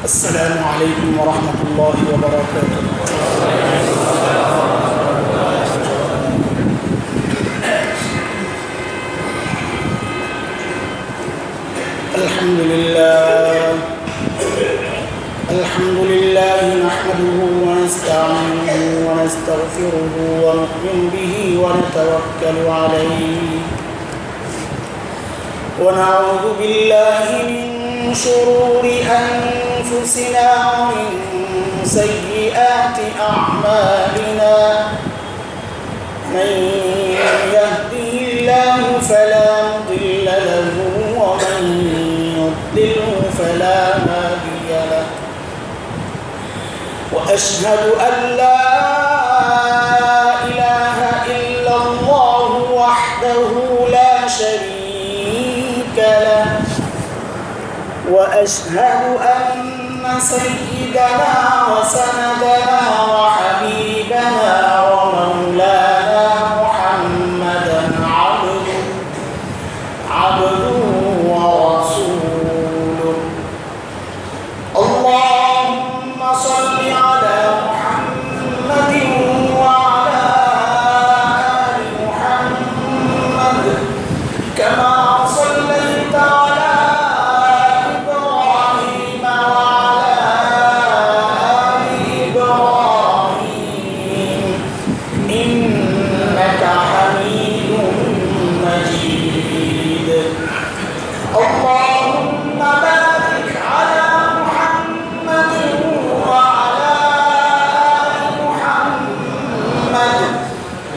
السلام عليكم ورحمة الله وبركاته. الحمد لله نحمده ونستعينه ونستغفره ونؤمن به ونتوكل عليه ونعوذ بالله من شرور أنفسنا ومن سيئات أعمالنا. من يهده الله فلا مضل له ومن يضلله فلا هادي له. وأشهد أن لا إله إلا الله وحده لا شريك له. وأشهد أن سيدنا وسندنا وحبيبنا ومولانا محمدا عبده ورسوله. اللهم صل على محمد وعلى آل محمد كما صليت على إبراهيم وعلى آل إبراهيم إنك حميد مجيد. اللهم بارك على محمد وعلى آل محمد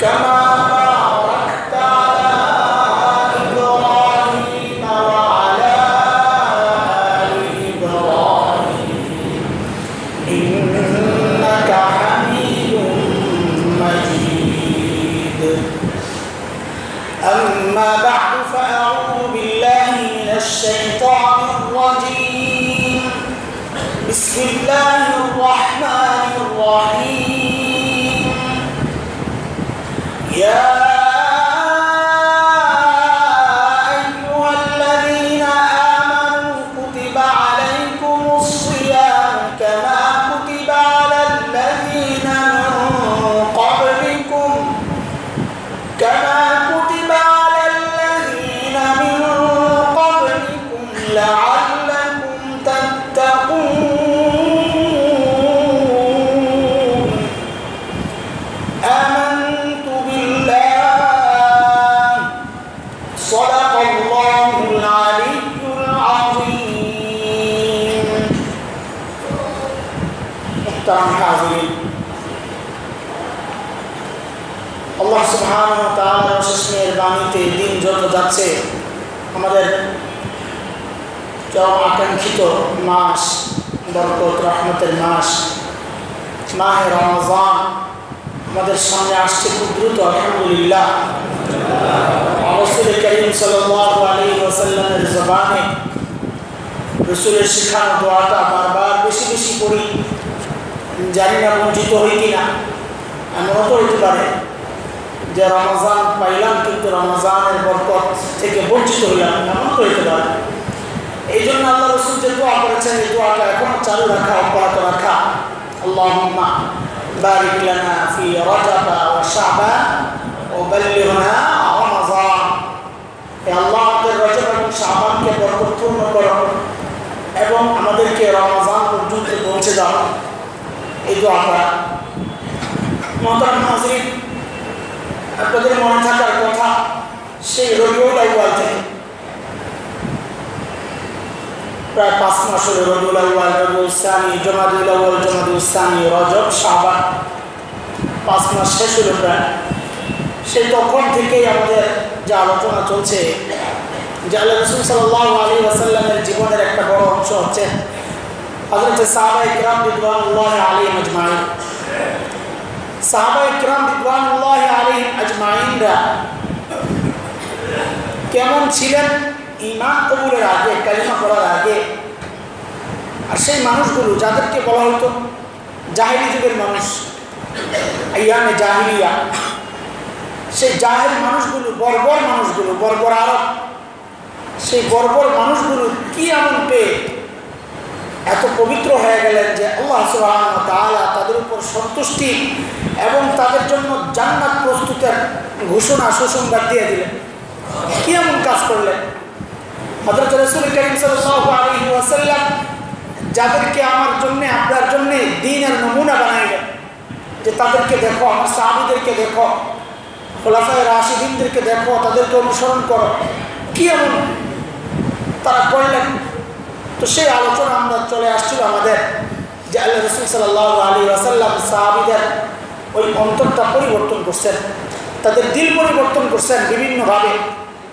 كما باركت على إبراهيم وعلى آل إبراهيم إنك حميد مجيد. أما بعد فأعوذ بالله من الشيطان الرجيم. بسم الله الرحمن الرحيم. يا أيها الذين آمنوا كتب عليكم الصيام كما كتب على الذين من قبلكم لعلكم تتقون. آمنت بالله صدق الله العلي العظيم. محترم حاضرين, আল্লাহ সুবহানাহু ওয়া তাআলার অশেষ মেহেরবানিতে দিন যত যাচ্ছে আমাদের আকাঙ্ক্ষিত মাস, বরকত রহমতের মাস মাহে রমজান আমাদের সামনে আসছে খুব দ্রুত। আলহামদুলিল্লাহ, রাসূল করিম সাল্লাল্লাহু আলাইহি ওয়াসাল্লামের জবানে রাসূলের শিখানো দোয়াটা বারবার বেশি বেশি পড়ি। জানি না বঞ্চিত হই কিনা। এমনও তো হইতে পারে যে রমজান পাইলাম কিন্তু রমজানের বরকত থেকে বঞ্চিত হইলাম, এমন তো হইতে পারে। এই জন্য আল্লাহ রাসূল যে দোয়া করেছেন এই দোয়াটা এখনো চালু রাখা, অব্যাহত রাখা। আল্লাহুম্মা বারিক লানা ফি রাজাব ওয়া শাবান ওয়া বাল্লিগনা রমাযান। হে আল্লাহ, আমাদের রজব এবং শাবানকে বরকতপূর্ণ করো এবং আমাদেরকে রমজান পর্যন্ত পৌঁছে দাও, এই দোয়া করা। মুহতারাম হাজিরিন, আপনাদের মনে থাকার কথা সেই রবিউল আউয়াল থেকে প্রায় 5 মাস হলো রবিউল আউয়াল, রবিউল সানি, জমাদুল আউয়াল, জমাদুল সানি, রজব, শাবান, 5 মাস শেষ হলো প্রায়। সেই তখন থেকেই আমাদের যে আলোচনা চলছে যে আল্লাহ রাসূল সাল্লাল্লাহু আলাইহি ওয়াসাল্লামের জীবনের একটা বড় অংশ হচ্ছে হযরত সাহাবায়ে কিরাম রিদওয়ানুল্লাহি আলাইহিম আজমাইন। সাহাবায়ে কিরাম রিদওয়ানুল্লাহি আলাইহিম আজমাইনরা কেমন ছিলেন ঈমান কবুলের আগে, কালিমা পড়ার আগে। আর সেই মানুষগুলো যাদেরকে বলা হতো জাহিলি যুগের মানুষ, আইয়ামে জাহিলিয়া, সেই জাহেল মানুষগুলো, বর্বর মানুষগুলো, বর্বর আরব, সেই বর্বর মানুষগুলো কি এমন পেয়ে এত পবিত্র হয়ে গেলেন যে আল্লাহ সুবহানাহু ওয়া তাআলা তাদের উপর সন্তুষ্টি এবং তাদের জন্য জান্নাত প্রস্তুতের ঘোষণা সুসংবাদ দিয়ে দিলেন। কি এমন কাজ করলেন? হযরত রাসূল করিম সাল্লাল্লাহু আলাইহি ওয়াসাল্লাম যাদেরকে আমার জন্য আপনার জন্য দ্বীনের নমুনা বানাইলেন, যে তাদেরকে দেখো, আমার সাহাবীদেরকে দেখো, খোলাফায়ে রাশিদিনদেরকে দেখো, তাদেরকে অনুসরণ করো, কি এমন তারা করলেন? তো সেই আলোচনা আমরা চলে আসছিল আমাদের, যে আল্লাহ রাসূল সাল্লাল্লাহু আলাইহি ওয়াসাল্লাম সাহাবীদের ওই অন্তরটা পরিবর্তন করছেন, তাদের দিল পরিবর্তন করছেন বিভিন্নভাবে,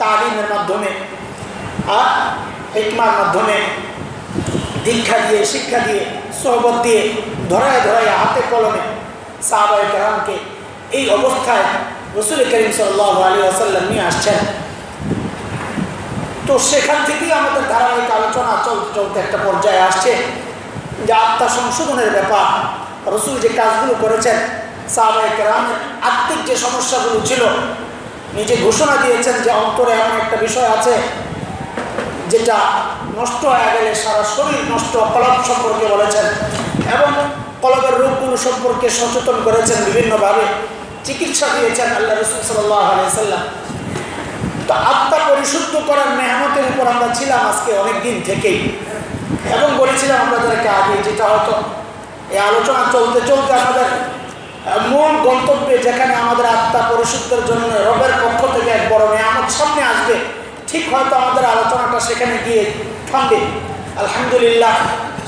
তালিমের মাধ্যমে, হিকমার মাধ্যমে, দীক্ষা দিয়ে, শিক্ষা দিয়ে, সোহবত দিয়ে, ধরায় ধরায় হাতে কলমে সাহাবায়ে কেরামকে এই অবস্থায় রাসূল করিম সাল্লাল্লাহু আলাইহি ওয়াসাল্লাম নিয়ে আসছেন। তো সেখান থেকেই আমাদের ধারাবাহিক আলোচনা চলতে চলতে একটা পর্যায়ে আসছে যে আত্মা সংশোধনের ব্যাপার। রাসূল যে কাজগুলো করেছেন, সাহাবায়ে কেরামের আত্মিক যে সমস্যাগুলো ছিল, নিজে ঘোষণা দিয়েছেন যে অন্তরে এমন একটা বিষয় আছে যেটা নষ্ট হয়ে গেলে সারা শরীর নষ্ট, কলব সম্পর্কে বলেছেন এবং কলবের রোগগুলো সম্পর্কে সচেতন করেছেন, বিভিন্নভাবে চিকিৎসা দিয়েছেন আল্লাহ রাসূল সাল্লাল্লাহু আলাইহি ওয়াসাল্লাম। তো আত্মা পরিশুদ্ধ করার মেহনতের উপর আমরা ছিলাম আজকে অনেক দিন থেকেই, এবং বলেছিলাম আপনাদেরকে আগে, যেটা হয়তো এই আলোচনা চলতে চলতে আমাদের মূল গন্তব্যে, যেখানে আমাদের আত্মা পরিশুদ্ধের জন্য রবের পক্ষ থেকে এক বড় নিয়ামত সামনে আসবে, ঠিক হয়তো আমাদের আলোচনাটা সেখানে গিয়ে থামবে। আলহামদুলিল্লাহ,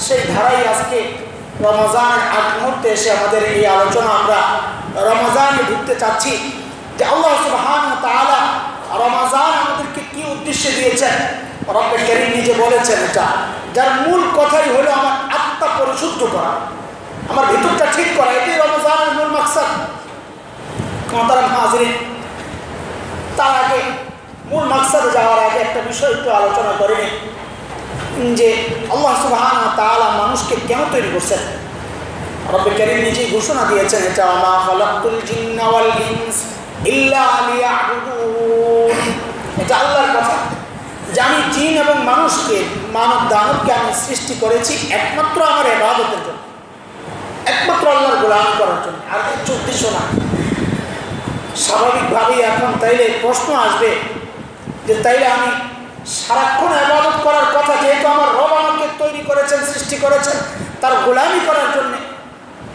সেই ধারাই আজকে রমজানের আগ মুহূর্তে এসে আমাদের এই আলোচনা, আমরা রমজানে ঢুকতে চাচ্ছি যে আল্লাহ সুবহানাহু ওয়া তাআলা রমজান আমাদেরকে কি উদ্দেশ্যে দিয়েছেন। রব্বে কারীম নিজে বলেছেন, এটা যার মূল কথাই হলো আমার আত্মা পরিশুদ্ধ করা, আমার ভিতরটা ঠিক করা, এটাই রমজানের মূল মাকসাদ। মোহতারাম হাজিরিন, তার আগে মূল মাকসাদে যাওয়ার আগে একটা বিষয় একটু আলোচনা করে নিই, যে আল্লাহ সুবহানাহু ওয়া তাআলা মানুষকে কেন তৈরি করছেন। রব্বে কারীম নিজেই ঘোষণা দিয়েছেন, এটা মা খালাকতুল জিন্না ওয়াল ইনস ইল্লা লিয়াবুদুন, এটা আল্লাহর কথা, যে আমি জিন এবং মানুষকে, মানব দানবকে আমি সৃষ্টি করেছি একমাত্র আমার ইবাদতের জন্য, একমাত্র আল্লাহর গোলামি করার জন্য, আর কিছু উদ্দেশ্য না। স্বাভাবিকভাবেই এখন তাইলে প্রশ্ন আসবে যে তাইলে আমি সারাক্ষণ ইবাদত করার কথা, যেহেতু আমার রব আমাকে তৈরি করেছেন, সৃষ্টি করেছেন তার গোলামি করার জন্যে,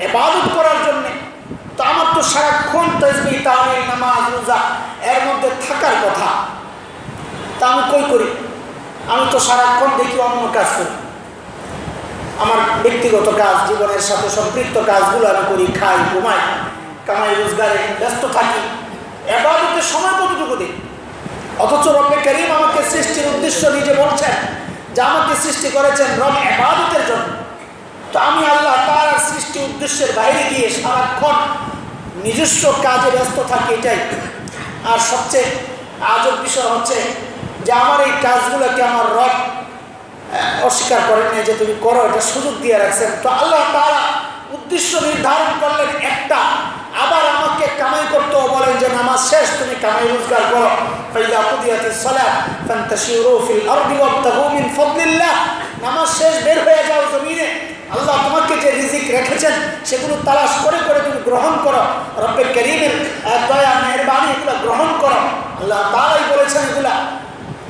ইবাদত করার জন্যে, তো আমার তো সারাক্ষণ তাসবিহ, তাহলিল, নামাজ, রোজা এর মধ্যে থাকার কথা, তা আমি কই করি? আমি তো সারাক্ষণ দেখি অন্য কাজ করি, আমার ব্যক্তিগত কাজ, জীবনের সাথে সম্পৃক্ত কাজগুলো আমি করি, খাই, ঘুমাই, কামাই রোজগারে ব্যস্ত থাকি, ইবাদতের সময় কতটুকু দিই? অথচ রব্বে কারীম আমাকে সৃষ্টির উদ্দেশ্য নিজে বলছেন যে আমাকে সৃষ্টি করেছেন রব ইবাদতের জন্য। তো আমি আল্লাহ তাআলার সৃষ্টি উদ্দেশ্যের বাইরে গিয়ে সারাক্ষণ নিজস্ব কাজে ব্যস্ত থাকি, এটাই। আর সবচেয়ে আজব বিষয় হচ্ছে যে আমার এই কাজগুলোকে আমার রব অস্বীকার করেন না, যে তুমি করো, এটা সুযোগ দিয়ে রাখছেন। তো আল্লাহ তাআলা উদ্দেশ্য নির্ধারণ করলেন একটা, আবার আমাকে কামাই করতেও বলেন যে নামাজ শেষ তুমি কামাই রোজগার করো, ফাইদা কুদিয়াতিস সালাত ফান্তাশিরু ফিল আরদি ওয়াবতাগু মিন ফাদলিল্লাহ, নামাজ শেষ বের হয়ে যাও জমিনে, আল্লাহ তোমাকে যে রিজিক রেখেছেন সেগুলো তালাশ করে করে তুমি গ্রহণ করো, রব্বে কারীমের দয়া মেহেরবানি এগুলো গ্রহণ করো, আল্লাহ তাআলাই বলেছেন এগুলা।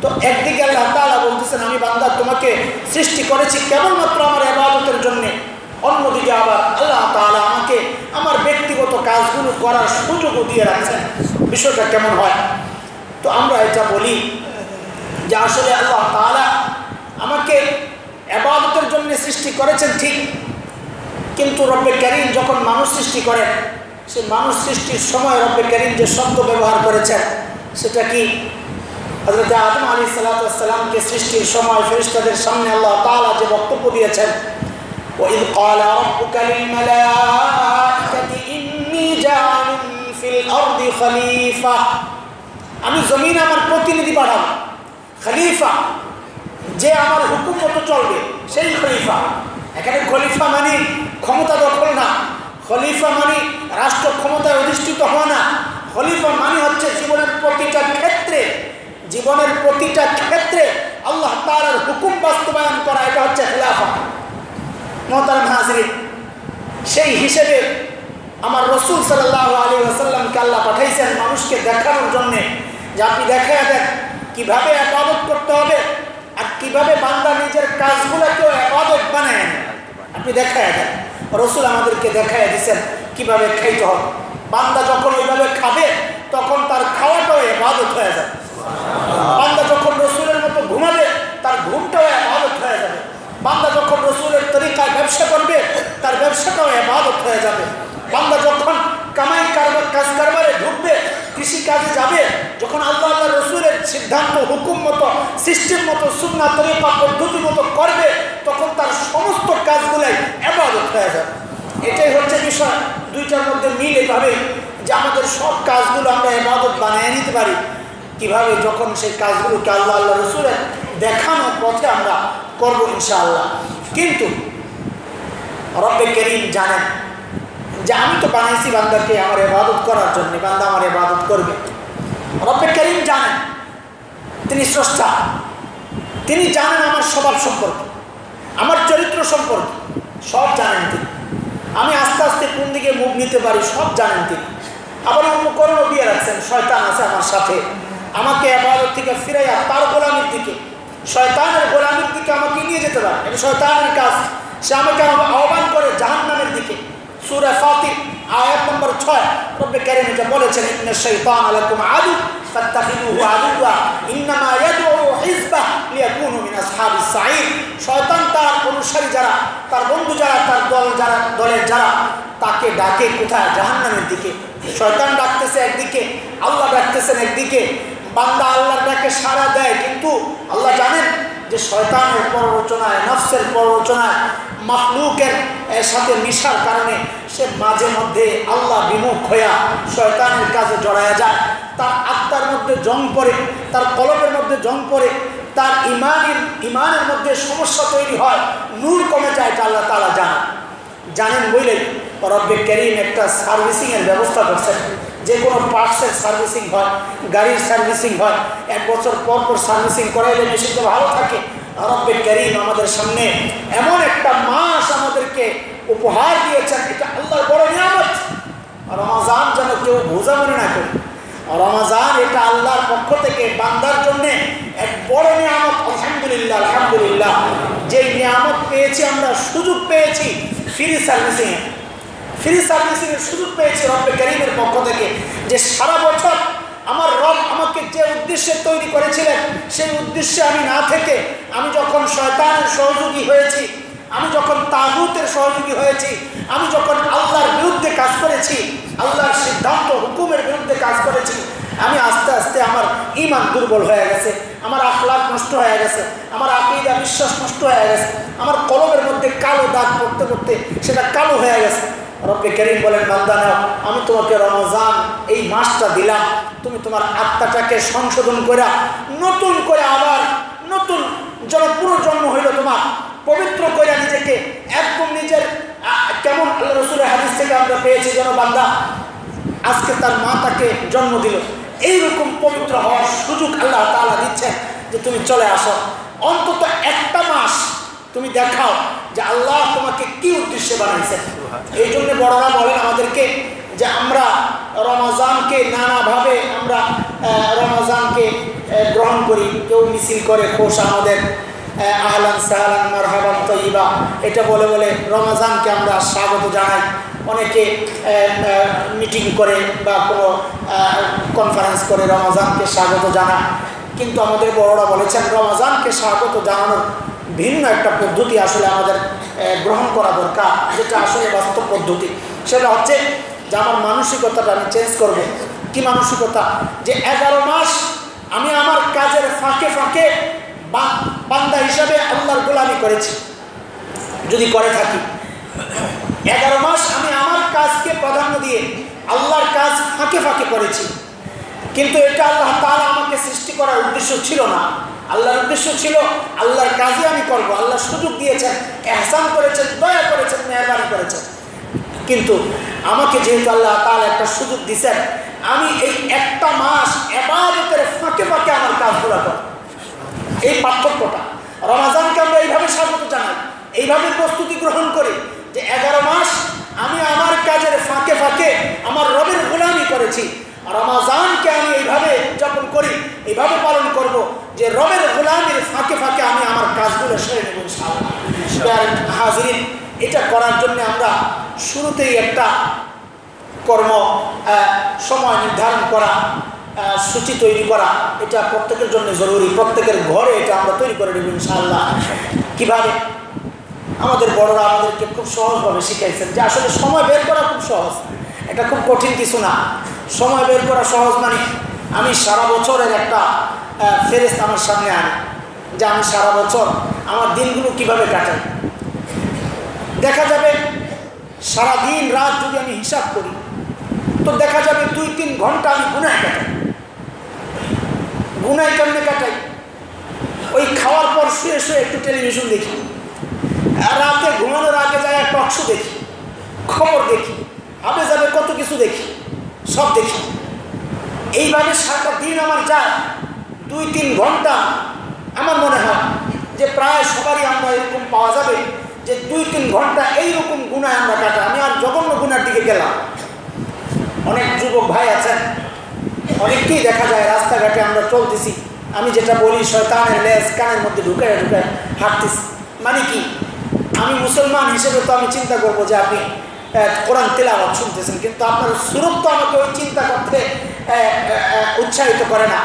তো একদিকে আল্লাহ তাআলা বলতেছেন আমি বান্দা তোমাকে সৃষ্টি করেছি কেবলমাত্র আমার ইবাদতের জন্যে, অন্যদিকে আবার আল্লাহ তাআলা আমাকে আমার ব্যক্তিগত কাজগুলো করার সুযোগও দিয়ে রাখছেন। বিষয়টা কেমন হয়? তো আমরা এটা বলি যে আসলে আল্লাহ তাআলা আমাকে ইবাদতের জন্য সৃষ্টি করেছেন ঠিক, কিন্তু রব্বে কারীম যখন মানুষ সৃষ্টি করেন, সে মানুষ সৃষ্টির সময় রব্বে কারীম যে শব্দ ব্যবহার করেছেন সেটা কি? হযরত আদম আলাইহিস সালাতু ওয়াস সালামকে সৃষ্টির সময় ফেরেশতাদের সামনে আল্লাহ তাআলা যে বক্তব্য দিয়েছেন, وَإِذْ قَالَ رَبُّكَ لِلْمَلَائِكَةِ إِنِّي جَاعِلٌ فِي الْأَرْضِ خَلِيفَةً, আমি জমিনে আমার প্রতিনিধি পাঠাবো, খলিফা, যে আমার হুকুম মতো চলবে, সেই খলিফা। এখানে খলিফা মানে ক্ষমতা দখল না, খলিফা মানে রাষ্ট্র ক্ষমতায় অধিষ্ঠিত হওয়া না, খলিফা মানে হচ্ছে জীবনের প্রতিটা ক্ষেত্রে, জীবনের প্রতিটা ক্ষেত্রে আল্লাহ তাআলার হুকুম বাস্তবায়ন করা, এটা হচ্ছে খেলাফা। মোহতারাম হাজরিন, সেই হিসেবে আমার রসুল সাল্লাল্লাহু আলাইহি ওয়াসাল্লামকে আল্লাহ পাঠাইছেন মানুষকে দেখানোর জন্যে যে আপনি দেখায়া দেন কীভাবে ইবাদত করতে হবে আর কীভাবে বান্দা নিজের কাজগুলোকেও ইবাদত বানায়। আপনি দেখায়া দেন। রসুল আমাদেরকে দেখায়া দিচ্ছেন কীভাবে খাইতে হবে। বান্দা যখন ওইভাবে খাবে তখন তার খাওয়াটাও ইবাদত হয়ে যাবে। বান্দা যখন রসুলের মতো ঘুমাবে তার ঘুমটাও ইবাদত হয়ে যাবে। বান্দা যখন রসুলের তরিকায় ব্যবসা করবে তার ব্যবসাটাও ইবাদত হয়ে যাবে। বান্দা যখন কামাই কাজ কারবারে ঢুকবে, কৃষিকাজে যাবে, যখন আল্লাহ রসুলের সিদ্ধান্ত হুকুম মতো সিস্টেম মতো সুন্নাহ তরিকা পদ্ধতি মতো করবে তখন তার সমস্ত কাজগুলাই ইবাদত হয়ে যাবে। এটাই হচ্ছে বিষয়। দুইটার মধ্যে মিল এইভাবে যে আমাদের সব কাজগুলো আমরা ইবাদত বানিয়ে নিতে পারি কিভাবে, যখন সেই কাজগুলোকে আল্লাহ রসুলের দেখানো পথে আমরা করব ইনশাআল্লাহ। কিন্তু রব্বে করিম জানেন যে আমি তো বানাইছি বান্দাকে আমার ইবাদত করার জন্য, বান্দা আমার ইবাদত করবে। রব্বে করিম জানেন, তিনি স্রষ্টা, তিনি জানেন আমার স্বভাব সম্পর্কে, আমার চরিত্র সম্পর্কে সব জানেন তিনি। আমি আস্তে আস্তে কোন দিকে মুখ নিতে পারি সব জানেন তিনি। আবার উপকরণ দিয়ে রাখছেন, শয়তান আছে আমার সাথে, আমাকে ইবাদত থেকে ফিরাইয়া তার গোলামির দিকে, শয়তানের গোলামির দিকে আমাকে নিয়ে যেতে পারে। এটা শয়তানের কাজ। সে আমাকে আহ্বান করে জাহান্নামের দিকে। সূরা ফাতির আয়াত নম্বর 6 রব্বে কারীম এটা বলেছেন, ইন্নাশ শাইতানা লাকুম আদু ফাত্তাখিযুহু আদুওয়া ইন্নামা ইয়াদউ হিজবাহ লিয়াকুনু মিন আসহাবিস সাঈর। শয়তান তার অনুসারী যারা, তার বন্ধু যারা, তার দলের যারা তাকে ডাকে কোথায়? জাহান্নামের দিকে। শয়তান ডাকতেছে একদিকে, আল্লাহ ডাকতেছেন একদিকে। বান্দা আল্লাহর ডাকে সাড়া দেয়, কিন্তু আল্লাহ জানেন যে শয়তানের প্ররোচনায়, নফসের প্ররোচনায়, মাখলুকের সাথে মিশার কারণে সে মাঝে মধ্যে আল্লাহ বিমুখ হইয়া শয়তানের কাজে জড়ায়া যায়। তার আত্মার মধ্যে জং পড়ে, তার কলবের মধ্যে জং পড়ে, তার ইমানের মধ্যে সমস্যা তৈরি হয়, নূর কমে যায়। এটা আল্লাহ তাআলা জানেন বলেই রব্বে কারীম একটা সার্ভিসিংয়ের ব্যবস্থা করছেন। যে কোনো পার্টসের সার্ভিসিং হয়, গাড়ির সার্ভিসিং হয়, 1 বছর পর পর সার্ভিসিং করাইলে মেশিনটা ভালো থাকে। রব্বে কারীম আমাদের সামনে এমন একটা মাস আমাদেরকে উপহার দিয়েছেন, এটা আল্লাহর বড় নিয়ামত। রমাজান যেন কেউ বোঝা মনে না করে। রমাজান এটা আল্লাহর পক্ষ থেকে বান্দার জন্যে এক বড় নিয়ামত। আলহামদুলিল্লাহ, আলহামদুলিল্লাহ। যেই নিয়ামত পেয়েছি আমরা, সুযোগ পেয়েছি ফ্রি সার্ভিসিংয়ের সুযোগ পেয়েছি রব্বে কারীমের পক্ষ থেকে, যে সারা বছর আমার রব আমাকে যে উদ্দেশ্যে তৈরি করেছিলেন সেই উদ্দেশ্যে আমি না থেকে আমি যখন শয়তানের সহযোগী হয়েছি, আমি যখন তাগুতের সহযোগী হয়েছি, আমি যখন আল্লাহর বিরুদ্ধে কাজ করেছি, আল্লাহর সিদ্ধান্ত হুকুমের বিরুদ্ধে কাজ করেছি, আমি আস্তে আস্তে আমার ঈমান দুর্বল হয়ে গেছে, আমার আখলাক নষ্ট হয়ে গেছে, আমার আকীদা বিশ্বাস নষ্ট হয়ে গেছে, আমার কলবের মধ্যে কালো দাগ পড়তে পড়তে সেটা কালো হয়ে গেছে। রব্বে কারীম বলেন, বান্দা নাও, আমি তোমাকে রমজান এই মাসটা দিলাম, তুমি তোমার আত্মাটাকে সংশোধন করে নতুন করে আবার নতুন যেন পুনর্জন্ম হইল তোমার, পবিত্র করে নিজেকে একদম নিজের কেমন আল্লাহ রসুলের হাদিস থেকে আমরা পেয়েছি যেন বান্দা আজকে তার মা তাকে জন্ম দিল, এইরকম পবিত্র হওয়ার সুযোগ আল্লাহ তাআলা দিচ্ছেন যে তুমি চলে আসো, অন্তত একটা মাস তুমি দেখাও যে আল্লাহ তোমাকে কি উদ্দেশ্যে বানাইছেন। এই জন্য বড়রা বলেন আমাদেরকে যে আমরা রমজানকে নানাভাবে আমরা রমজানকে গ্রহণ করি। কেউ মিছিল করে খোশ আমাদের আহলান সাহলান মারহাবান তয়্যিবা এটা বলে বলে রমজানকে আমরা স্বাগত জানাই। অনেকে মিটিং করে বা কোনো কনফারেন্স করে রমজানকে স্বাগত জানায়, কিন্তু আমাদের বড়রা বলেছেন রমজানকে স্বাগত জানানোর ভিন্ন একটা পদ্ধতি আসলে আমাদের গ্রহণ করা দরকার, যেটা আসলে বাস্তব পদ্ধতি। সেটা হচ্ছে যে আমার মানসিকতাটা আমি চেঞ্জ করব। কি মানসিকতা? যে 11 মাস আমি আমার কাজের ফাঁকে ফাঁকে বান্দা হিসাবে আল্লাহর গোলামি করেছি, যদি করে থাকি 11 মাস আমি আমার কাজকে প্রাধান্য দিয়ে আল্লাহর কাজ ফাঁকে ফাঁকে করেছি, কিন্তু এটা আল্লাহ তাআলা আমাকে সৃষ্টি করার উদ্দেশ্য ছিল না। আল্লাহর উদ্দেশ্য ছিল আল্লাহর কাজে আমি করব। আল্লাহ সুযোগ দিয়েছেন, এহসান করেছেন, দয়া করেছেন, মেহরবানি করেছেন, কিন্তু আমাকে যেহেতু আল্লাহ তাআলা একটা সুযোগ দিয়েছেন, আমি এই একটা মাস ইবাদতের ফাঁকে ফাঁকে আমার কাজগুলো করব। এই পার্থক্যটা রমজানকে আমরা এইভাবে স্বাগত জানাই, এইভাবে প্রস্তুতি গ্রহণ করি যে 11 মাস আমি আমার কাজের ফাঁকে ফাঁকে আমার রবের গোলামি করেছি। রমজানকে আমি এইভাবে যাপন করি, এইভাবে পালন করব যে রবের গোলামির ফাঁকে ফাঁকে আমি আমার কাজগুলো সেরে নেব ইনশাআল্লাহ। হাজিরিন, এটা করার জন্য আমরা শুরুতেই একটা কর্ম সময় নির্ধারণ করা, সূচি তৈরি করা, এটা প্রত্যেকের জন্য জরুরি। প্রত্যেকের ঘরে এটা আমরা তৈরি করে নেব ইনশাআল্লাহ। কীভাবে? আমাদের বড়রা আমাদেরকে খুব সহজভাবে শিখাইছেন যে আসলে সময় বের করা খুব সহজ, এটা খুব কঠিন কিছু না। সময় বের করা সহজ মানে আমি সারা বছরের একটা ফেরেস্ত আমার সামনে আনি যে আমি সারা বছর আমার দিনগুলো কিভাবে কাটাই। দেখা যাবে সারা দিন রাত যদি আমি হিসাব করি তো দেখা যাবে 2-3 ঘন্টা আমি গুনায় কাটাই। গুনায় কেমনে কাটাই? ওই খাওয়ার পর শুয়ে শুয়ে একটু টেলিভিশন দেখি, রাতে ঘুমানোর আগে যায় টক শো দেখি, খবর দেখি, আবে যাবে কত কিছু দেখি, সব দেখি। এইভাবে সারাটা দিন আমার যায় 2-3 ঘন্টা। আমার মনে হয় যে প্রায় সবারই আমরা এরকম পাওয়া যাবে যে 2-3 ঘন্টা এইরকম গুনায় আমরা কাটাই। আমি আর জঘন্য গুনার দিকে গেলাম। অনেক যুবক ভাই আছেন, অনেককেই দেখা যায় রাস্তাঘাটে আমরা চলতেছি, আমি যেটা বলি শয়তানের লেজ কানের মধ্যে ঢুকায় ঢুকায় হাঁটতেছি। মানে কি, আমি মুসলমান হিসেবে তো আমি চিন্তা করবো যে আপনি কোরআন তেলাওয়াত শুনতেছেন, কিন্তু আপনার সুরত তো আমাকে ওই চিন্তা করতে উৎসাহিত করে না,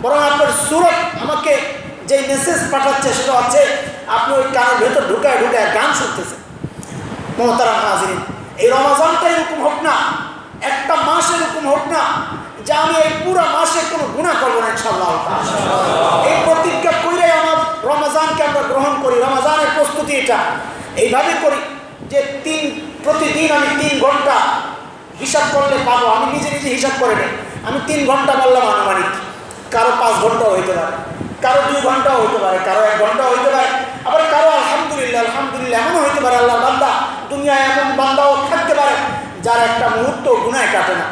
বরং আপনার সুরত আমাকে যে মেসেজ পাঠাচ্ছে সেটা হচ্ছে আপনি ওই কানের ভেতর ঢুকায় ঢুকায় গান শুনতেছেন। মোহতারাম হাজিরিন, এই রমজানটা এরকম হোক না, একটা মাস এরকম হোক না যে আমি এই পুরো মাসে কোনো গুনাহ করবো না ইনশাআল্লাহ। এই প্রতিজ্ঞা করে আমার রমজানকে আমরা গ্রহণ করি। রমজানের প্রস্তুতি এটা এইভাবে করি যে প্রতিদিন আমি 3 ঘন্টা হিসাব করলে পাবো। আমি নিজে নিজে হিসাব করে নেই, আমি 3 ঘন্টা বললাম আনুমানিক, কারো 5 ঘন্টাও হইতে পারে, কারো 2 ঘন্টাও হইতে পারে, কারো 1 ঘন্টাও হইতে পারে, আবার কারো আলহামদুলিল্লাহ আলহামদুলিল্লাহ এমনও হইতে পারে। আল্লাহ বান্দা, দুনিয়ায় এমন বান্দাও থাকতে পারে যার একটা মুহূর্ত গুনায় কাটে না।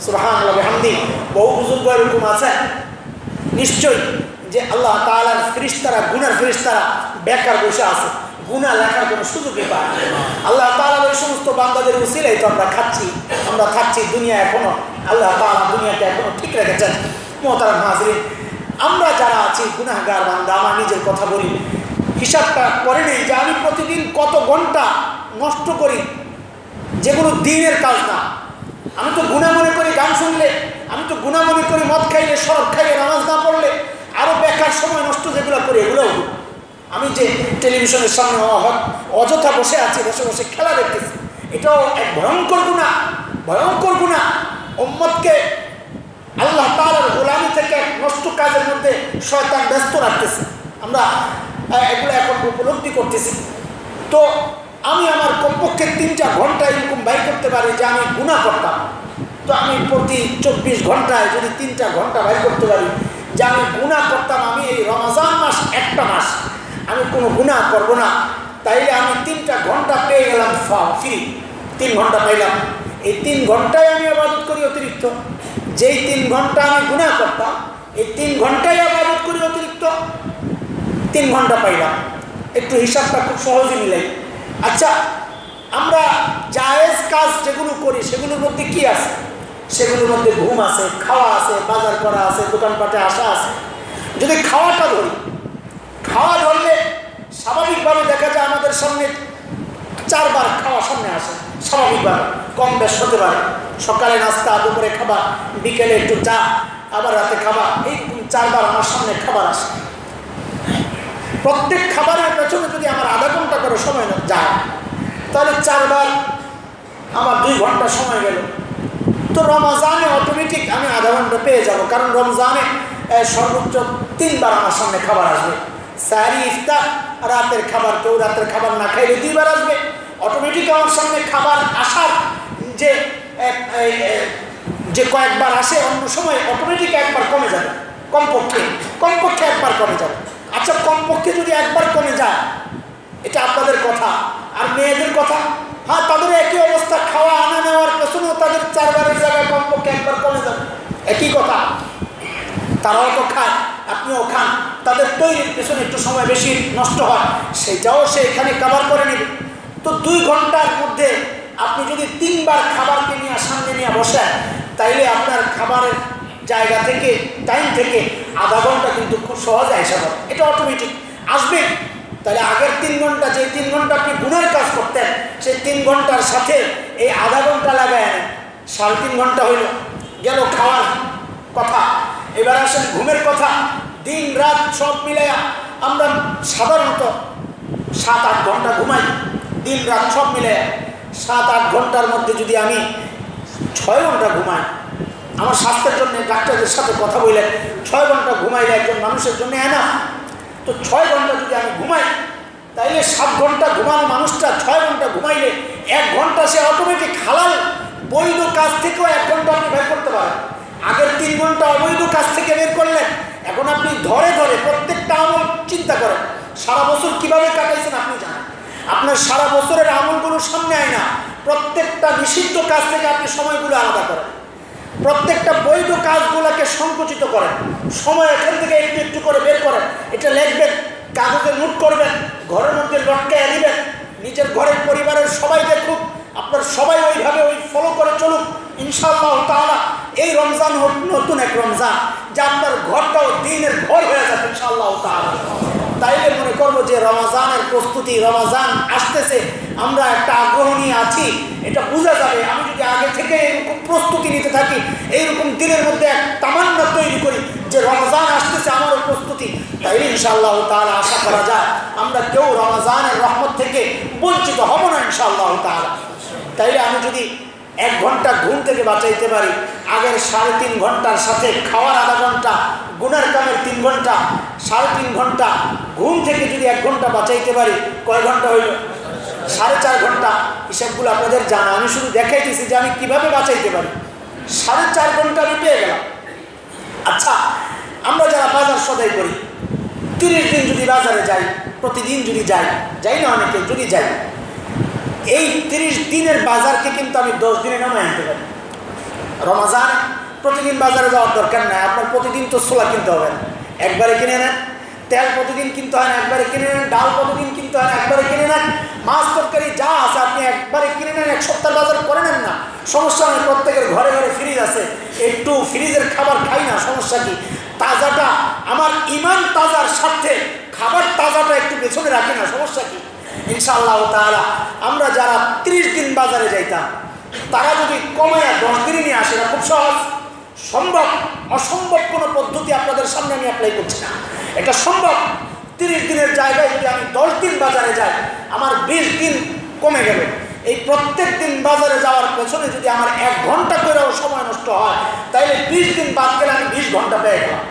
সুবহানাল্লাহ বিহামদি। বহু বুজুর্গ এরকম আছে নিশ্চয়ই যে আল্লাহ তাআলার ফেরেশতারা, গুনার ফেরেশতারা বেকার বসে আছে, গুনাহ লেখার কোনো সুযোগই পায় না। আল্লাহ তাআলার ওই সমস্ত বান্দাদের উসিলায় তো আমরা খাচ্ছি, আমরা থাকছি দুনিয়া। এখনো আল্লাহ তাআলা দুনিয়াকে এখনো ঠিক রেখেছেন। মুহতারাম হাজিরিন, আমরা যারা আছি গুনাহগার বান্দা, আমার নিজের কথা বলি, হিসাবটা করে নেই যে আমি প্রতিদিন কত ঘন্টা নষ্ট করি যেগুলো দিনের কাজ না। আমি তো গুনাহ মনে করি গান শুনলে, আমি তো গুনাহ মনে করি মদ খাইলে, শরাব খাইলে, নামাজ না পড়লে, আরও বেকার সময় নষ্ট যেগুলো করি এগুলোও। আমি যে টেলিভিশনের সামনে অযথা বসে আছি, বসে বসে খেলা দেখতেছি, এটাও এক ভয়ঙ্কর গুনাহ, ভয়ঙ্কর গুনাহ। উম্মতকে আল্লাহ তাআলার গোলামি থেকে নষ্ট কাজের মধ্যে শয়তান ব্যস্ত রাখতেছে। আমরা এগুলো এখন উপলব্ধি করতেছি। তো আমি আমার কমপক্ষে 3টা ঘন্টা এরকম ব্যয় করতে পারি যে আমি গুনাহ করতাম। তো আমি প্রতি 24 ঘন্টায় যদি 3টা ঘন্টা ব্যয় করতে পারি যে আমি গুনাহ করতাম, আমি এই রমজান মাস একটা মাস আমি কোনো গুনাহ করব না, তাইলে আমি 3টা ঘন্টা পেয়ে গেলাম ফ্রি, 3 ঘন্টা পাইলাম। এই 3 ঘন্টায় আমি ইবাদত করি অতিরিক্ত। যেই 3 ঘন্টা আমি গুনাহ করতাম, এই 3 ঘন্টায় ইবাদত করি অতিরিক্ত, 3 ঘন্টা পাইলাম। একটু হিসাবটা খুব সহজে মিলাই। আচ্ছা, আমরা জায়েজ কাজ যেগুলো করি সেগুলোর মধ্যে কি আছে? সেগুলোর মধ্যে ঘুম আছে, খাওয়া আছে, বাজার করা আছে, দোকানপাটে আসা আছে। যদি খাওয়াটা ধরি, খাওয়া ধরলে স্বাভাবিকভাবে দেখা যায় আমাদের সামনে 4 বার খাওয়া সামনে আসে, স্বাভাবিকভাবে কম বেশ হতে পারে। সকালে নাস্তা, দুপুরে খাবার, বিকেলে একটু চা, আবার রাতে খাবার, এই 4 বার আমার সামনে খাবার আসে। প্রত্যেক খাবারের পেছনে যদি আমার আধা ঘন্টা করে সময় যায়, তাহলে 4 বার আমার 2 ঘন্টা সময় গেল। তো রমজানে অটোমেটিক আমি আধা ঘন্টা পেয়ে যাব, কারণ রমজানে সর্বোচ্চ 3 বার আমার সামনে খাবার আসবে। সাহরি, ইফতার, রাতের খাবার, কেউ রাতের খাবার না খাইলে 2 বার আসবে। অটোমেটিক আমার সামনে খাবার আসার যে কয়েকবার আসে অন্য সময় অটোমেটিক 1 বার কমে যাবে, কমপক্ষে 1 বার কমে যাবে। আচ্ছা, কমপক্ষে যদি 1 বার কমে যায়, এটা আপনাদের কথা। আর মেয়েদের কথা, হ্যাঁ, তাদের একই অবস্থা, খাওয়া আনা নেওয়ার পেছনেও তাদের 4 বারের জায়গায় কমপক্ষে 1 বার কমে যাবে, একই কথা। তারাও তো খায়, আপনিও খান, তাদের তৈরির পেছনে একটু সময় বেশি নষ্ট হয়, সেটাও সে এখানে কভার করে নেবে। তো 2 ঘন্টার মধ্যে আপনি যদি 3 বার খাবারকে নিয়ে সামনে নিয়ে বসেন, তাইলে আপনার খাবারের জায়গা থেকে টাইম থেকে আধা ঘন্টা কিন্তু খুব সহজে আসা হবে, এটা অটোমেটিক আসবে। তাহলে আগের 3 ঘন্টা, যে 3 ঘন্টা আপনি গুণের কাজ করতেন, সেই 3 ঘন্টার সাথে এই আধা ঘন্টা লাগায় 3.5 ঘন্টা হইল গেল খাওয়ার কথা। এবার আসেন ঘুমের কথা। দিন রাত সব মিলাইয়া আমরা সাধারণত 7-8 ঘন্টা ঘুমাই, দিন রাত সব মিলাইয়া 7-8 ঘন্টার মধ্যে যদি আমি 6 ঘন্টা ঘুমাই, আমার স্বাস্থ্যের জন্য ডাক্তারদের সাথে কথা বললেন 6 ঘন্টা ঘুমাইলে একজন মানুষের জন্য এনা। তো 6 ঘন্টা যদি আমি ঘুমাই, তাইলে 7 ঘন্টা ঘুমানো মানুষটা 6 ঘন্টা ঘুমাইলে 1 ঘন্টা সে অটোমেটিক হালাল বৈধ কাজ থেকেও 1 ঘন্টা আপনি বের করতে পারেন। আগের 3 ঘন্টা অবৈধ কাজ থেকে বের করলেন, এখন আপনি ধরে ধরে প্রত্যেকটা আমল চিন্তা করেন, সারা বছর কিভাবে কাটাইছেন আপনি জানেন। আপনার সারা বছরের আমলগুলো সামনে আয় না, প্রত্যেকটা নিষিদ্ধ কাজ থেকে আপনি সময়গুলো আলাদা করেন, প্রত্যেকটা বৈধ কাজগুলোকে সংকুচিত করেন, সময় এখান থেকে একটু একটু করে বের করেন। এটা লিখবেন, কাগজে নোট করবেন, ঘরের মধ্যে লটকাইয়া দিবেন, নিজের ঘরের পরিবারের সবাই দেখুক, আপনার সবাই ওইভাবে ওই ফলো করে চলুক। ইনশাআল্লাহ তাআলা এই রমজান হোক নতুন এক রমজান, যা আপনার ঘরটাও দিনের ঘর হয়ে যাবে ইনশাআল্লাহ তাআলা। তাইলে মনে করবো যে রমজানের প্রস্তুতি, রমজান আসতেছে, আমরা একটা আগ্রহ নিয়ে আছি, এটা বোঝা যাবে। আমি যদি আগে থেকে এরকম প্রস্তুতি নিতে থাকি, এইরকম দিনের মধ্যে এক তামান্না তৈরি করি যে রমজান আসতেছে, আমারও প্রস্তুতি, তাইলে ইনশাআল্লাহ তাআলা আশা করা যায় আমরা কেউ রমজানের রহমত থেকে বঞ্চিত হব না ইনশাআল্লাহ তাআলা। তাইলে আমি যদি 1 ঘন্টা ঘুম থেকে বাঁচাইতে পারি, আগের 3.5 ঘন্টার সাথে খাওয়ার আধা ঘন্টা, গুনার কামের 3 ঘন্টা, 3.5 ঘন্টা ঘুম থেকে যদি 1 ঘন্টা বাঁচাইতে পারি, কয় ঘন্টা হইল? 4.5 ঘন্টা। হিসাবগুলো আপনাদের জানা, আমি শুধু দেখাইতেছি যে আমি কিভাবে বাঁচাইতে পারি। 4.5 ঘন্টা আমি পেয়ে গেলাম। আচ্ছা, আমরা যারা বাজার সদাই করি, 30 দিন যদি বাজারে যাই, প্রতিদিন যদি যাই না অনেকে, যদি যাই, এই 30 দিনের বাজারকে কিন্তু আমি 10 দিনে নামায় আনতে পারি। রমজান প্রতিদিন বাজারে যাওয়ার দরকার নাই, আপনার প্রতিদিন তো ছোলা কিনতে হবে না, একবারে কিনে নেন। তেল প্রতিদিন কিনতে হয় না, একবারে কিনে নেন। ডাল প্রতিদিন কিনতে হয় না, একবারে কিনে নেন। মাছ তরকারি যা আছে আপনি একবারে কিনে নেন, 1 সপ্তাহ বাজার করে নেন না, সমস্যা নেই। প্রত্যেকের ঘরে ঘরে ফ্রিজ আছে, একটু ফ্রিজের খাবার খাই না, সমস্যা কি? তাজাটা, আমার ইমান তাজার সাথে খাবার তাজাটা একটু পেছনে রাখি না, সমস্যা কি? ইনশাআল্লাহ তাআলা আমরা যারা 30 দিন বাজারে যাইতাম, তারা যদি কমায়া 10 দিনে নিয়ে আসে, খুব সহজ, সম্ভব। অসম্ভব কোনো পদ্ধতি আপনাদের সামনে আমি অ্যাপ্লাই করছি না, এটা সম্ভব। 30 দিনের জায়গায় যদি আমি 10 দিন বাজারে যাই, আমার 20 দিন কমে গেল। এই প্রত্যেক দিন বাজারে যাওয়ার পেছনে যদি আমার 1 ঘন্টা করেও সময় নষ্ট হয়, তাইলে 20 দিন বাদ গেলে আমি 20 ঘন্টা পেয়ে গেলাম।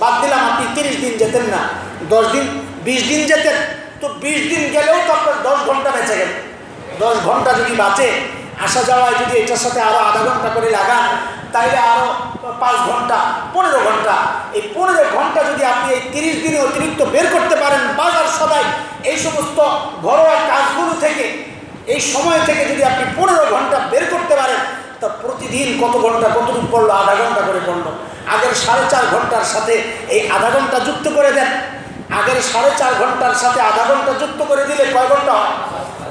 বাদ দিলাম, আপনি 30 দিন যেতেন না, 10 দিন 20 দিন যেতেন, তো 20 দিন গেলেও তো আপনার 10 ঘন্টা বেঁচে গেল। 10 ঘন্টা যদি বাঁচে, আসা যাওয়ায় যদি এটার সাথে আরও আধা ঘন্টা করে লাগান, তাইলে আরও 5 ঘন্টা, 15 ঘন্টা। এই 15 ঘন্টা যদি আপনি এই 30 দিনে অতিরিক্ত বের করতে পারেন বাজার সদাই, এই সমস্ত ঘরোয়া কাজগুলো থেকে, এই সময় থেকে যদি আপনি 15 ঘন্টা বের করতে পারেন, তা প্রতিদিন কত ঘন্টা, কতটুকু পড়লো? আধা ঘন্টা করে পড়লো। আগের 4.5 ঘন্টার সাথে এই আধা ঘন্টা যুক্ত করে দেন, আগের 4.5 ঘন্টার সাথে আধা ঘন্টা যুক্ত করে দিলে কয় ঘন্টা হয়?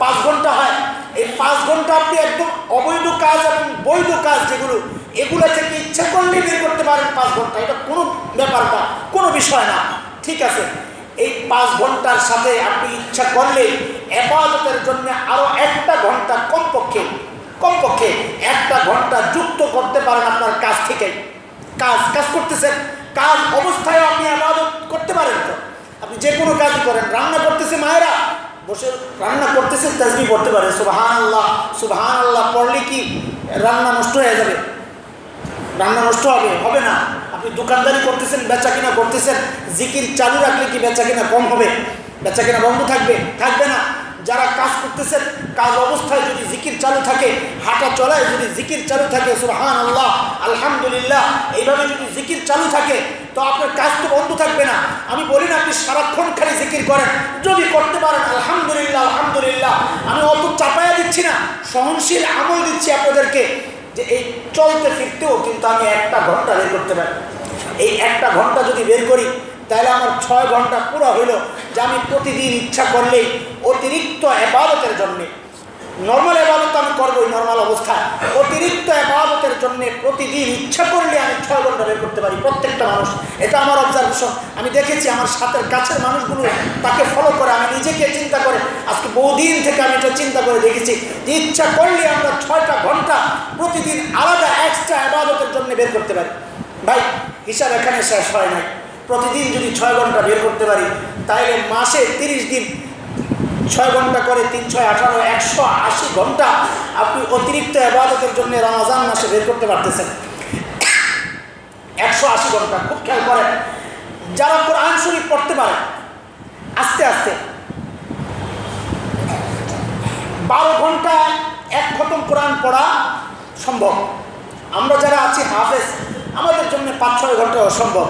5 ঘন্টা হয়। এই 5 ঘন্টা আপনি একদম অবৈধ কাজ এবং বৈধ কাজ যেগুলো, এগুলো থেকে ইচ্ছা করলে বের করতে পারেন 5 ঘন্টা, এটা কোনো ব্যাপার না, কোনো বিষয় না, ঠিক আছে। এই 5 ঘন্টার সাথে আপনি ইচ্ছা করলে ইবাদতের জন্য আরও 1টা ঘন্টা কমপক্ষে 1টা ঘন্টা যুক্ত করতে পারেন আপনার কাজ থেকে। কাজ করতেছেন, কাজ অবস্থায় আপনি ইবাদত করতে পারেন। তো আপনি যে কোনো কাজই করেন, রান্না করতেছে মায়েরা, বসে রান্না করতেছেন, তাসবিহ পড়তে পারে, সুবহানাল্লাহ সুবহানাল্লাহ পড়লে কি রান্না নষ্ট হয়ে যাবে? রান্না নষ্ট হবে না। আপনি দোকানদারি করতেছেন, বেচা কিনা করতেছেন, জিকির চালু রাখলে কি বেচা কিনা কম হবে? বেচা কিনা বন্ধ থাকবে না। যারা কাজ করতেছেন, কাজ অবস্থায় যদি জিকির চালু থাকে, হাঁটা চলায় যদি জিকির চালু থাকে, সুবহানাল্লাহ আলহামদুলিল্লাহ, এইভাবে যদি জিকির চালু থাকে, তো আপনার কাজ তো বন্ধ থাকবে না। আমি বলি না আপনি সারাক্ষণ খালি জিকির করেন, যদি করতে পারেন আলহামদুলিল্লাহ আলহামদুলিল্লাহ। আমি অত চাপায়া দিচ্ছি না, সহনশীল আমল দিচ্ছি আপনাদেরকে, যে এই চলতে ফিরতেও কিন্তু আমি 1টা ঘন্টা বের করতে পারি। এই 1টা ঘন্টা যদি বের করি, তাহলে আমার 6 ঘন্টা পুরো হইল যে আমি প্রতিদিন ইচ্ছা করলেই অতিরিক্ত ইবাদতের জন্যে, নর্মাল ইবাদত আমি করবোই নর্মাল অবস্থায়, অতিরিক্ত ইবাদতের জন্য প্রতিদিন ইচ্ছা করলে আমি 6 ঘন্টা বের করতে পারি প্রত্যেকটা মানুষ। এটা আমার অবজারভেশন, আমি দেখেছি আমার সাথের কাছের মানুষগুলো তাকে ফলো করে, আমি নিজেকে চিন্তা করে আজকে বহুদিন থেকে আমি এটা চিন্তা করে দেখেছি যে ইচ্ছা করলে আমরা 6টা ঘন্টা প্রতিদিন আলাদা এক্সট্রা ইবাদতের জন্য বের করতে পারি। ভাই হিসাব এখানে শেষ হয় নাই, প্রতিদিন যদি 6 ঘন্টা বের করতে পারি তাহলে মাসে 30 দিন 6 ঘন্টা করে 3 6 18 180 ঘন্টা আপনি অতিরিক্ত ইবাদতের জন্য রমজান মাসে বের করতে পারতেছেন। 180 ঘন্টা। খুব খেয়াল করেন, যারা কোরআন শরীফ পড়তে পারে আস্তে আস্তে 12 ঘন্টা এক খতম কোরআন পড়া সম্ভব। আমরা যারা আছি হাফেজ, আমাদের জন্য 5 6 ঘন্টা অসম্ভব,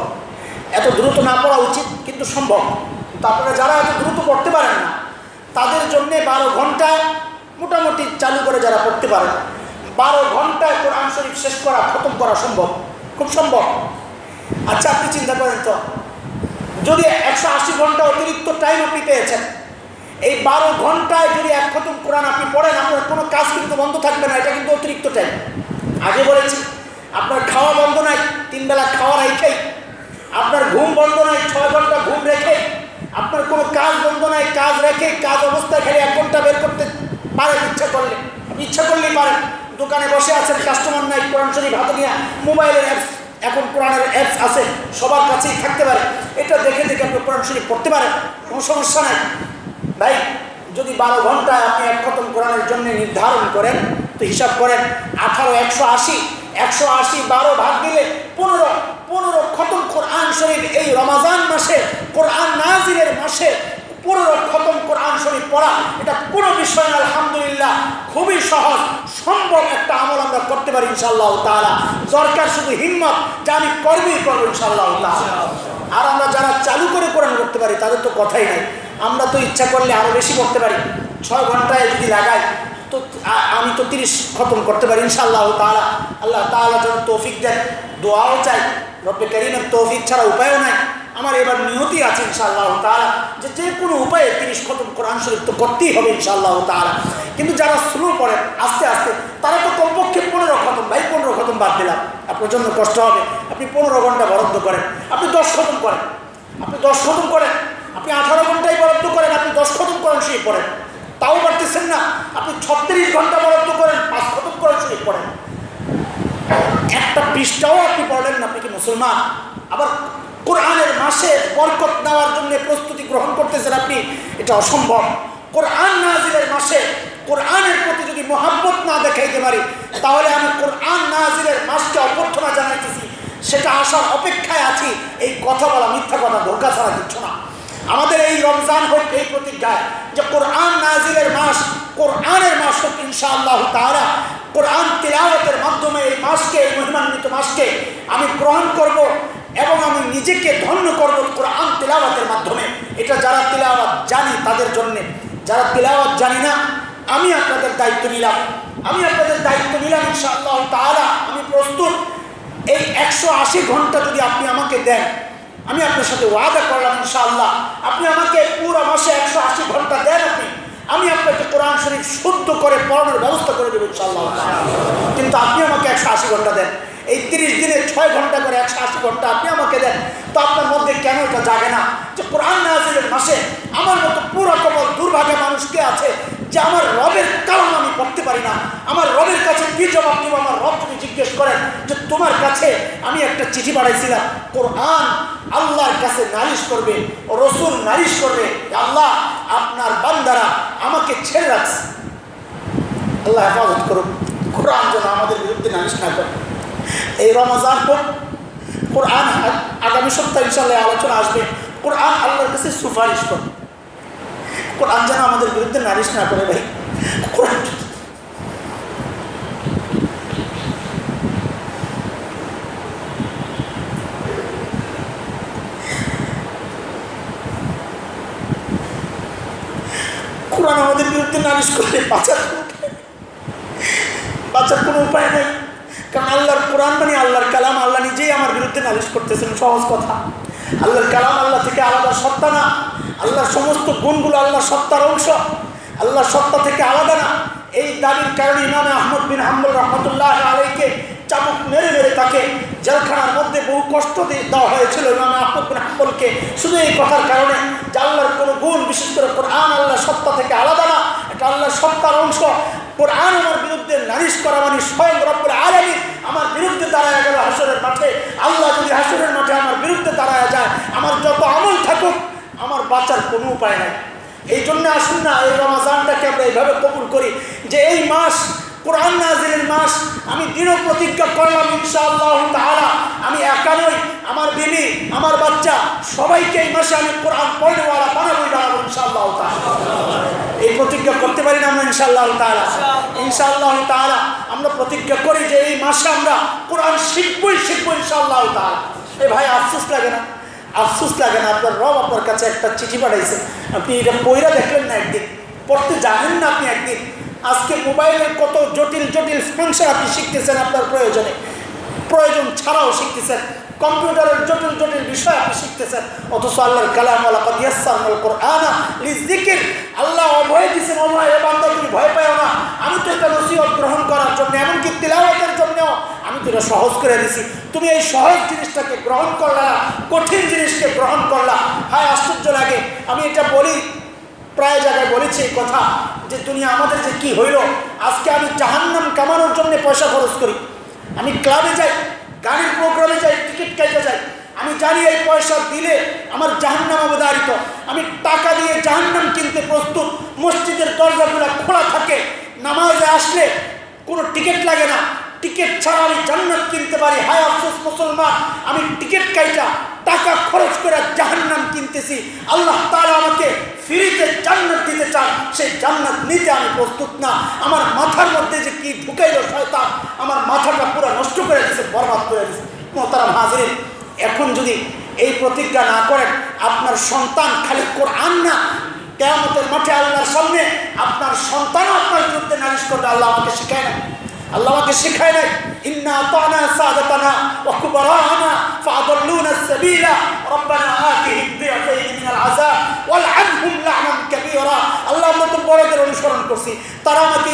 এত দ্রুত না পড়া উচিত কিন্তু সম্ভব। কিন্তু আপনারা যারা এত দ্রুত পড়তে পারেন না তাদের জন্য 12 ঘন্টায় মোটামুটি চালু করে যারা পড়তে পারেন 12 ঘন্টায় কোরআন শরীফ শেষ করা, খতম করা সম্ভব, খুব সম্ভব। আচ্ছা আপনি চিন্তা করেন তো, যদি 180 ঘন্টা অতিরিক্ত টাইম আপনি পেয়েছেন, এই 12 ঘন্টায় যদি এক খতম কোরআন আপনি পড়েন, আপনার কোনো কাজ কিন্তু বন্ধ থাকবে না, এটা কিন্তু অতিরিক্ত টাইম। আগে বলেছি আপনার খাওয়া বন্ধ নাই, 3 বেলা খাওয়া রেখেই, আপনার ঘুম বন্ধ নাই, 6 ঘন্টা ঘুম রেখে, আপনার কোনো কাজ বন্ধ নাই, কাজ রেখে কাজ অবস্থায় খেলে 1 ঘন্টা বের করতে পারেন ইচ্ছা করলে, আপনি ইচ্ছা করলেই পারেন। দোকানে বসে আছেন, কাস্টমার নাই, কোরআন শরীফ হাতে নিয়ে মোবাইলের অ্যাপস, এখন কোরআনের অ্যাপস আছে সবার কাছেই থাকতে পারে, এটা দেখে দেখে আপনি কোরআন শরীফ পড়তে পারেন, কোনো সমস্যা নাই। ভাই যদি 12 ঘন্টায় আপনি এক খতম কোরআনের জন্য নির্ধারণ করেন তো হিসাব করেন 18 180 180 12 ভাগ দিলে 15 খতম কোরআন শরীফ এই রমজান মাসে, কোরআন নাজিলের মাসে 15 খতম কোরআন শরীফ পড়া, এটা কোনো বিষয় না, আলহামদুলিল্লাহ খুবই সহজ সম্ভব একটা আমল আমরা করতে পারি ইনশাআল্লাহ তাআলা। দরকার শুধু হিম্মত, যা আমি করবই করবো ইনশাআল্লাহ তাআলা। আর আমরা যারা চালু করে কোরআন করতে পারি তাদের তো কথাই নাই, আমরা তো ইচ্ছা করলে আরও বেশি করতে পারি। 6 ঘন্টায় যদি লাগাই তো আমি তো 30 খতম করতে পারি ইনশাআল্লাহ তাআলা। আল্লাহ তাআলা যেন তৌফিক দেন, দোয়াও চাই, রব্বে কারীমের তৌফিক ছাড়া উপায়ও নাই। আমার এবার নিয়তি আছে ইনশাআল্লাহ তাআলা যে কোনো উপায়ে 30 খতম কোরআন শরীফ তো করতেই হবে ইনশাআল্লাহ তাআলা। কিন্তু যারা স্লো পড়েন আস্তে আস্তে, তারা তো কমপক্ষে 15 খতম, ভাই 15 খতম বাদ দিলাম, আপনার জন্য কষ্ট হবে। আপনি 15 ঘন্টা বরাদ্দ করেন, আপনি 10 খতম করেন, আপনি 10 খতম করেন, আপনি 18 ঘন্টায় বরাদ্দ করেন, আপনি 10 খতম কোরআন শরীফ পড়েন, তাও পারতেছেন না, আপনি 36 ঘন্টা বরাদ্দ করেন, 5 খতম কোরআন শরীফ পড়েন, একটা পৃষ্ঠাও আপনি পড়লেন না, আপনি কি মুসলমান? আবার কোরআনের মাসে বরকত নেওয়ার জন্য প্রস্তুতি গ্রহণ করতেছেন আপনি, এটা অসম্ভব। কোরআন নাজিলের মাসে কোরআনের প্রতি যদি মহাব্বত না দেখাইতে পারি, তাহলে আমি কোরআন নাজিলের মাসকে অভ্যর্থনা জানাইতেছি, সেটা আসার অপেক্ষায় আছি। এই কথা বলা মিথ্যা কথা, ধোঁকা ছাড়া কিচ্ছু না। আমাদের এই রমজান হোক এই প্রতিজ্ঞায় যে কোরআন নাজিলের মাস, কোরআনের মাস হোক ইনশাআল্লাহ তাআলা। কোরআন তিলাওয়াতের মাধ্যমে এই মাসকে, এই মহিমান্বিত মাসকে আমি গ্রহণ করব এবং আমি নিজেকে ধন্য করব কোরআন তিলাওয়াতের মাধ্যমে। এটা যারা তিলাওয়াত জানি তাদের জন্যে, যারা তিলাওয়াত জানি না আমি আপনাদের দায়িত্ব নিলাম, ইনশাআল্লাহ তাআলা। আমি প্রস্তুত, এই 180 ঘন্টা যদি আপনি আমাকে দেন, আমি আপনার সাথে ওয়াদা করলাম ইনশাআল্লাহ, আপনি আমাকে পুরো মাসে 180 ঘন্টা দেন, আমি আপনাকে কোরআন শরীফ শুদ্ধ করে পড়ানোর ব্যবস্থা করে দেবো ইনশাআল্লাহ। কিন্তু আপনি আমাকে 180 ঘন্টা দেন, এই 30 দিনে 6 ঘন্টা করে 180 ঘন্টা আপনি আমাকে দেন, তো আপনার মধ্যে কেন এটা জাগে না যে কোরআন নাজিলের মাসে আমার মতো পুরো কবল দুর্ভাগা মানুষ কে আছে যে আমার রবের কালাম আমি পড়তে পারি না? আমার রবের কাছে কি জবাব দিব? আমার রব যদি জিজ্ঞেস করেন যে তোমার কাছে আমি একটা চিঠি পাঠাইছিলাম, কোরআন আল্লাহর কাছে নালিশ করবে, রসুল নালিশ করবে, আল্লাহ আপনার বান্দারা আমাকে ছেড়ে রাখছে। আল্লাহ হেফাজত করুন, কোরআন যেন আমাদের বিরুদ্ধে নালিশ না করে। এই রমজান হোক, কোরআন আগামী সপ্তাহে ইনশাআল্লাহ আলোচনা আসবে, কোরআন আল্লাহর কাছে সুপারিশ করে, কোরআন যেন আমাদের বিরুদ্ধে নালিশ না করে। ভাই কোরআন কোরআন আমাদের বিরুদ্ধে নালিশ করে, বাঁচার কোনো উপায় নেই। কারণ আল্লাহর কোরআন মানে আল্লাহর কালাম, আল্লাহ নিজেই আমার বিরুদ্ধে নালিশ করতেছেন, সহজ কথা। আল্লাহর কালাম আল্লাহ থেকে আলাদা সত্তা না, আল্লাহর সমস্ত গুণগুলো আল্লাহর সত্তার অংশ, আল্লাহর সত্তা থেকে আলাদা না। এই দাবির কারণে ইমাম আহমদ বিন হাম্বল রহমতুল্লাহ আলাইহিকে চাবুক মেরে মেরে তাকে জেলখানার মধ্যে বহু কষ্ট দেওয়া হয়েছিল ইমাম আহমদ বিন হাম্বলকে, শুধু এই কথার কারণে যে আল্লাহর কোনো গুণ, বিশেষ করে কোরআন আল্লাহর সত্তা থেকে আলাদা না, এটা আল্লাহর সত্তার অংশ। কোরআন আমার বিরুদ্ধে নালিশ করা মানে স্বয়ং রব্বুল আলামিন আমার বিরুদ্ধে দাঁড়ায় গেল হাসরের মাঠে। আল্লাহ যদি হাসরের মাঠে আমার বিরুদ্ধে দাঁড়ায় যায়, আমার যত আমল থাকুক আমার বাঁচার কোনো উপায় নাই। এই জন্য আসুন না এই রমাজানটাকে আমরা এইভাবে কবুল করি যে এই মাস কোরআন নাযিলের মাস। আমি দৃঢ় প্রতিজ্ঞা করলাম ইনশাআল্লাহ তাআলা, আমি একা নই, আমার বিবি, আমার বাচ্চা সবাইকে এই মাসে আমি কোরআন পড়নেওয়ালা বানাবোই ইনশাআল্লাহ তাআলা। এই প্রতিজ্ঞা করতে পারি না আমরা ইনশাআল্লাহ তাআলা? ইনশাআল্লাহ তাআলা আমরা প্রতিজ্ঞা করি যে এই মাসে আমরা কোরআন শিখবই ইনশাআল্লাহ তাআলা। এই ভাই আফসোস লাগে না? আফসোস লাগে না? আপনার রব আপনার কাছে একটা চিঠি পাঠাইছে, আপনি এটা পড়া দেখলেন না, একদিন পড়তে জানেন না আপনি, একদিন আজকে মোবাইলের কত জটিল জটিল ফাংশন আপনি শিখতেছেন, আপনার প্রয়োজন ছাড়াও শিখতেছেন, কম্পিউটারের জটিল জটিল বিষয় আপনি শিখতেছেন, অথচ আল্লাহর কালাম ওয়ালাকাদ ইয়াসসারনাল কুরআনা লিযিকর, আল্লাহ অভয় দিয়েছেন, অভয় বান্দা তুমি ভয় পাও না, আমি তো এটা নসিহত গ্রহণ করার জন্য, এমনকি তিলাওয়াতের জন্য আমি তো এটা সহজ করে দিছি, তুমি এই সহজ জিনিসটাকে গ্রহণ করলা না, কঠিন জিনিসকে গ্রহণ করলা। হায় আশ্চর্য লাগে। আমি এটা বলি, প্রায় জায়গায় বলেছি এই কথা, যে দুনিয়া আমাদের যে কি হইল, আজকে আমি জাহান্নাম কামানোর জন্য পয়সা খরচ করি, আমি ক্লাবে যাই, গাড়ির প্রোগ্রামে যাই, টিকিট কেটে যাই, আমি জানি এই পয়সা দিলে আমার জাহান্নাম অবধারিত, আমি টাকা দিয়ে জাহান্নাম কিনতে প্রস্তুত, মসজিদের দরজাগুলো খোলা থাকে, নামাজে আসলে কোনো টিকিট লাগে না, টিকিট ছাড়া আমি জান্নাত কিনতে পারি। হায় আফসোস মুসলমান, আমি টিকিট কাইটা টাকা খরচ করে জাহান্নাম কিনতেছি। আল্লাহ তাআলা আমাকে ফ্রিতে জান্নাত দিতে চান, সেই জান্নাত নিতে আমি প্রস্তুত না। আমার মাথার মধ্যে যে কি ঢুকাইলো শয়তান, আমার মাথাটা পুরো নষ্ট করে দিয়েছে, বরবাদ করে দিয়েছে। মোহতারাম হাজিরিন, এখন যদি এই প্রতিজ্ঞা না করেন, আপনার সন্তান খালি কোরআন না, কিয়ামতের মাঠে আল্লাহর সামনে আপনার সন্তানও আপনার বিরুদ্ধে নালিশ করবে। আল্লাহ আমাকে শিখায় না, আল্লাহ আমাকে শিখায় নাই, ইন্না আতানা সাদাতানা ওয়া কুবারানা ফাআদাল্লুনা আস-সাবিলা রব্বানা আতিহিম বিআফাইন মিনাল আযাব ওয়াল আনহুম লা'নান কাবীরা। আল্লাহ আমরা তো বড়দের অনুসরণ করছি, তারা আমাকে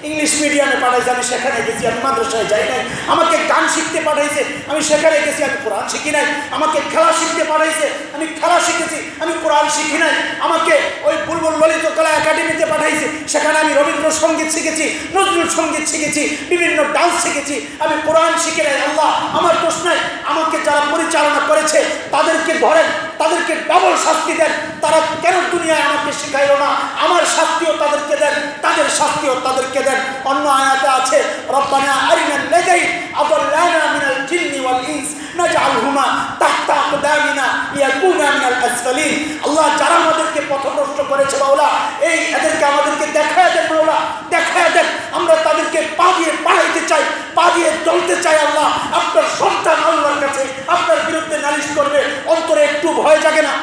ইংলিশ মিডিয়ামে পাঠাইছে, আমি সেখানে গেছি, আমি মাদ্রাসায় যাই নাই। আমাকে গান শিখতে পাঠাইছে, আমি সেখানে গেছি, আমি কোরআন শিখি নাই। আমাকে খেলা শিখতে পাঠাইছে, আমি খেলা শিখেছি, আমি কোরআন শিখি নাই। আমাকে ওই বুলবুল ললিত কলা একাডেমিতে পাঠাইছে, সেখানে আমি রবীন্দ্রসঙ্গীত শিখেছি, নজরুল সঙ্গীত শিখেছি, বিভিন্ন ডান্স শিখেছি, আমি কোরআন শিখি নাই। আল্লাহ আমার দোষ নাই, আমাকে যারা পরিচালনা করেছে তাদেরকে ধরেন, তাদেরকে ডাবল শাস্তি দেন। তারা কেন দুনিয়ায় আমাকে শিখাইল না? আমার শাস্তিও তাদেরকে দেন, তাদের শাস্তিও তাদেরকে দেন। অন্য আয়াতে আছে, রব্বানা আরিনাল লাযী আদাল্লানা মিনাল জিন্নি ওয়াল ইনস নাজআলহুমা তাহতা আকদামিনা ইয়াকুনা মিনাল আসফালিন। আল্লাহ যারা আমাদেরকে পথভ্রষ্ট করেছে মাওলা, এই এদেরকে আমাদেরকে দেখায় দেন মাওলা, দেখায় দেন। আমরা তাদেরকে পা দিয়ে পাড়াইতে চাই, পা দিয়ে দলতে চাই। আল্লাহ আপনার সন্তান আল্লাহর কাছে আপনার বিরুদ্ধে নালিশ করবে, অন্তরে একটু ভয় জাগে না?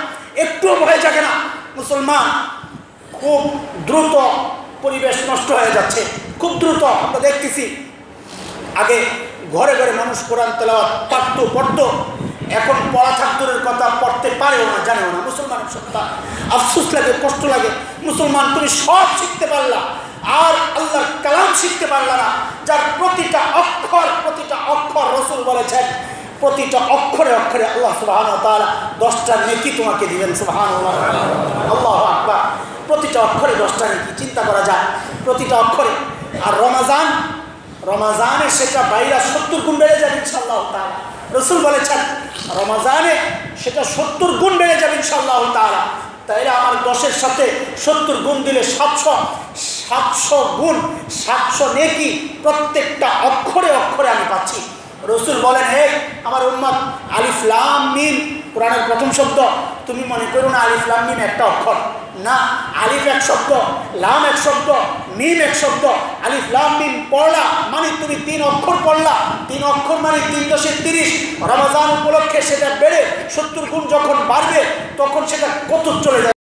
একটুও ভয় জাগে না? মুসলমান, খুব দ্রুত পরিবেশ নষ্ট হয়ে যাচ্ছে, খুব দ্রুত আমরা দেখতেছি। আগে ঘরে ঘরে মানুষ কোরআন তেলাওয়াত পড়তো, এখন পড়া থাকদূরের কথা পড়তে পারেও না, জানেও না। মুসলমানের সত্তা আফসোস লাগে, কষ্ট লাগে। মুসলমান, তুমি সব শিখতে পারলা আর আল্লাহর কালাম শিখতে পারলা না, যার প্রতিটা অক্ষর রাসূল বলেছেন, প্রতিটা অক্ষরে অক্ষরে আল্লাহ সুবহানাহু ওয়া তাআলা 10টা নেকি তোমাকে দিবেন। সুবহানাল্লাহ, আল্লাহু আকবার। প্রতিটা অক্ষরে 10টা নেকি, চিন্তা করা যায়, প্রতিটা অক্ষরে। আর রমাজানে সেটা বাইরে 70 গুণ বেড়ে যাবে ইনশাআল্লাহ তাআলা। রাসূল বলেছেন রমাজানে সেটা 70 গুণ বেড়ে যাবে ইনশাআল্লাহ তাআলা। তাইলে আমার 10-এর সাথে 70 গুণ দিলে 700 গুণ, 700 নেকি প্রত্যেকটা অক্ষরে অক্ষরে আমি পাচ্ছি। রাসূল বলেন, হে আমার উম্মত, আলিফ লাম মিম কোরআনের প্রথম শব্দ। তুমি মনে করো না আলিফ লাম মিম একটা অক্ষর, না, আলিফ এক শব্দ, লাম এক শব্দ, মিম এক শব্দ। আলিফ লাম মিম পড়লা মানে তুমি 3 অক্ষর পড়লা, 3 অক্ষর মানে 3 × 30। রমজান উপলক্ষে সেটা বেড়ে 70 গুণ যখন বাড়বে, তখন সেটা কত চলে যাবে।